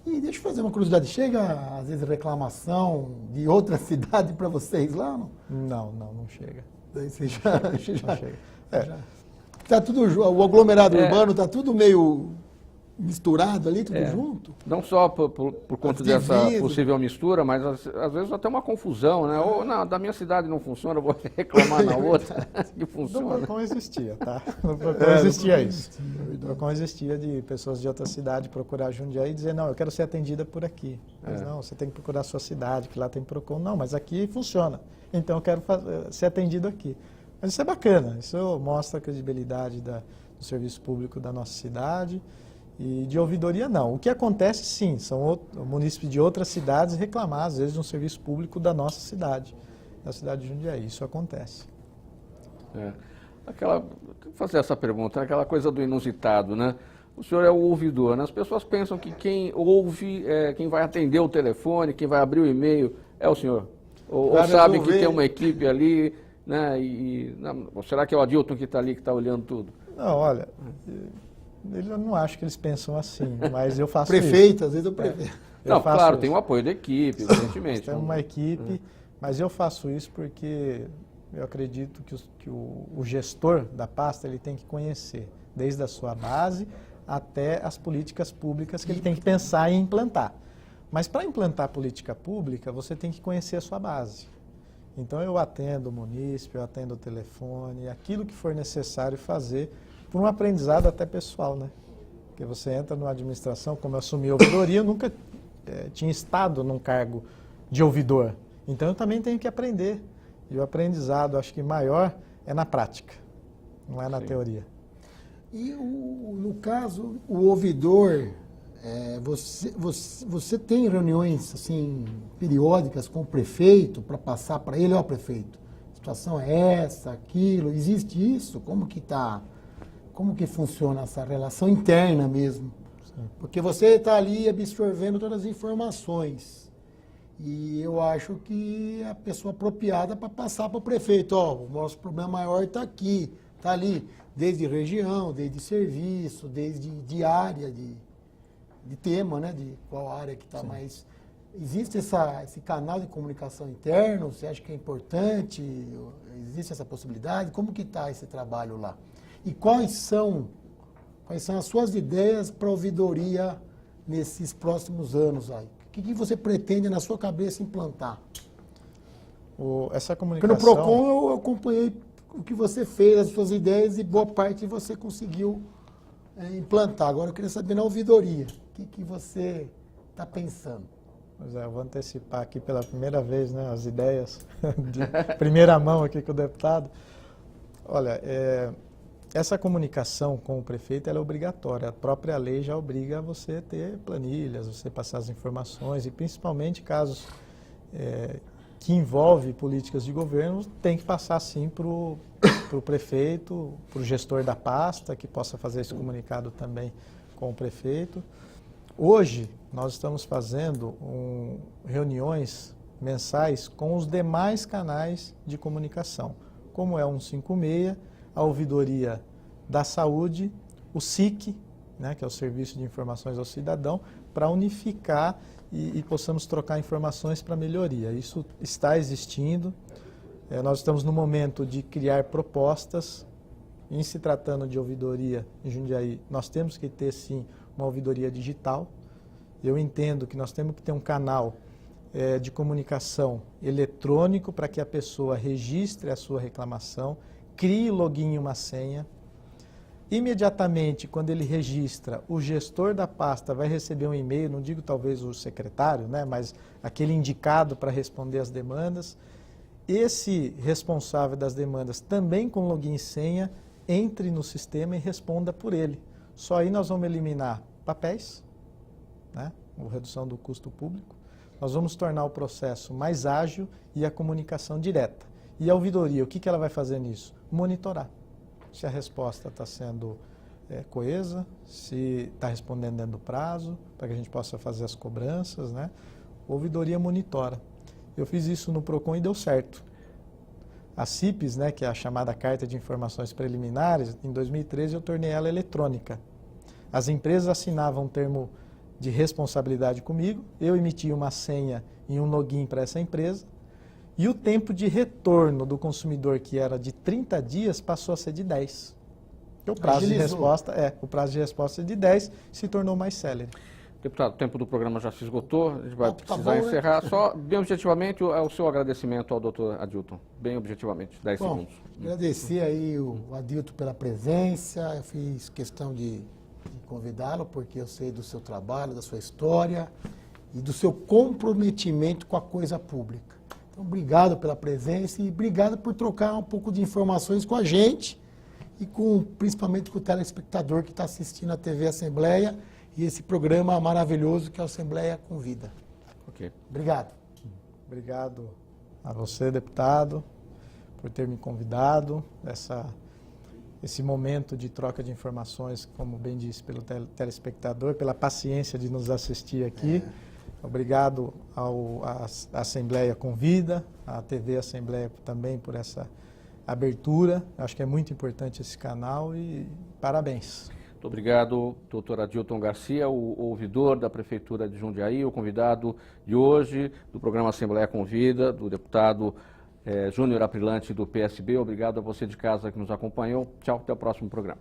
E deixa eu fazer uma curiosidade. Chega, às vezes, reclamação de outra cidade para vocês lá? Não? Não chega. Daí você Não chega. Tá tudo, o aglomerado urbano está tudo meio misturado ali, tudo junto? Não só por conta dessa possível mistura, mas às vezes até uma confusão, né? Ou não, da minha cidade não funciona, eu vou reclamar na outra que No funciona. PROCON existia, tá? No PROCON existia isso. No PROCON existia de pessoas de outra cidade procurar Jundiaí e dizer, não, eu quero ser atendida por aqui. Mas não, você tem que procurar a sua cidade, que lá tem PROCON. Não, mas aqui funciona. Então eu quero ser atendido aqui. Mas isso é bacana, isso mostra a credibilidade do serviço público da nossa cidade. E de ouvidoria, não. O que acontece, sim, são munícipes de outras cidades reclamar, às vezes, de um serviço público da nossa cidade, da cidade de Jundiaí. Isso acontece. Vou fazer essa pergunta, aquela coisa do inusitado, né? O senhor é o ouvidor, né? As pessoas pensam que quem ouve, quem vai atender o telefone, quem vai abrir o e-mail é o senhor. Ou sabe que tem uma equipe ali, né? Ou será que é o Adilton que está ali, que está olhando tudo? Não, olha... Eu não acho que eles pensam assim, mas eu faço Prefeito, isso. às vezes eu prefeito. Não, claro, tem o apoio da equipe, evidentemente. Tem uma equipe, mas eu faço isso porque eu acredito que o gestor da pasta ele tem que conhecer, desde a sua base até as políticas públicas que ele tem que pensar em implantar. Mas para implantar política pública, você tem que conhecer a sua base. Então eu atendo o munícipe, eu atendo o telefone, aquilo que for necessário fazer, por um aprendizado até pessoal, né? Porque você entra numa administração, como eu assumi a ouvidoria, eu nunca tinha estado num cargo de ouvidor. Então eu também tenho que aprender. E o aprendizado, acho que maior, é na prática, não é na teoria. E no caso, o ouvidor, você tem reuniões assim periódicas com o prefeito para passar para ele, ó, prefeito, a situação é essa, aquilo, existe isso? Como que funciona essa relação interna mesmo? Sim. Porque você está ali absorvendo todas as informações. E eu acho que é a pessoa apropriada para passar para o prefeito, ó, o nosso problema maior está aqui, está ali, desde região, desde serviço, desde área, de tema, né? De qual área que está mais... Existe esse canal de comunicação interno? Você acha que é importante? Existe essa possibilidade? Como que está esse trabalho lá? E quais são as suas ideias para a ouvidoria nesses próximos anos aí? O que você pretende na sua cabeça implantar? Essa comunicação... Porque no PROCON eu acompanhei o que você fez, as suas ideias, e boa parte você conseguiu implantar. Agora eu queria saber na ouvidoria, o que você está pensando? Pois é, eu vou antecipar aqui pela primeira vez, né, as ideias de primeira mão aqui com o deputado. Olha, essa comunicação com o prefeito ela é obrigatória. A própria lei já obriga você a ter planilhas, você passar as informações e principalmente casos que envolvem políticas de governo, tem que passar sim para o prefeito, para o gestor da pasta, que possa fazer esse comunicado também com o prefeito. Hoje, nós estamos fazendo reuniões mensais com os demais canais de comunicação, como é o 156, a Ouvidoria da Saúde, o SIC, né, que é o Serviço de Informações ao Cidadão, para unificar e possamos trocar informações para melhoria. Isso está existindo. Nós estamos no momento de criar propostas em se tratando de ouvidoria em Jundiaí, nós temos que ter, sim, uma ouvidoria digital. Eu entendo que nós temos que ter um canal de comunicação eletrônico para que a pessoa registre a sua reclamação, crie login e uma senha. Imediatamente, quando ele registra, o gestor da pasta vai receber um e-mail, não digo talvez o secretário, né, mas aquele indicado para responder as demandas. Esse responsável das demandas, também com login e senha, entre no sistema e responda por ele. Só aí nós vamos eliminar papéis, né, a redução do custo público. Nós vamos tornar o processo mais ágil e a comunicação direta. E a ouvidoria, o que ela vai fazer nisso? Monitorar se a resposta está sendo coesa, se está respondendo dentro do prazo, para que a gente possa fazer as cobranças, né? A ouvidoria monitora. Eu fiz isso no PROCON e deu certo. A CIPES, né, que é a chamada Carta de Informações Preliminares, em 2013 eu tornei ela eletrônica. As empresas assinavam um termo de responsabilidade comigo, eu emitia uma senha e um login para essa empresa, e o tempo de retorno do consumidor, que era de 30 dias, passou a ser de 10. O prazo de resposta de 10 se tornou mais célere. Deputado, o tempo do programa já se esgotou, a gente vai precisar encerrar. Só, bem objetivamente, o seu agradecimento ao doutor Adilton. Bem objetivamente, 10 segundos. Agradecer aí o Adilton pela presença, eu fiz questão de convidá-lo, porque eu sei do seu trabalho, da sua história e do seu comprometimento com a coisa pública. Então, obrigado pela presença e obrigado por trocar um pouco de informações com a gente e principalmente com o telespectador que está assistindo a TV Assembleia e esse programa maravilhoso que a Assembleia Convida. Ok. Obrigado. Obrigado a você, deputado, por ter me convidado. Esse momento de troca de informações, como bem disse pelo telespectador, pela paciência de nos assistir aqui. Obrigado à Assembleia Convida, à TV Assembleia também por essa abertura. Acho que é muito importante esse canal e parabéns. Muito obrigado, doutor Adilton Garcia, o ouvidor da Prefeitura de Jundiaí, o convidado de hoje do programa Assembleia Convida, do deputado Júnior Aprilante do PSB. Obrigado a você de casa que nos acompanhou. Tchau, até o próximo programa.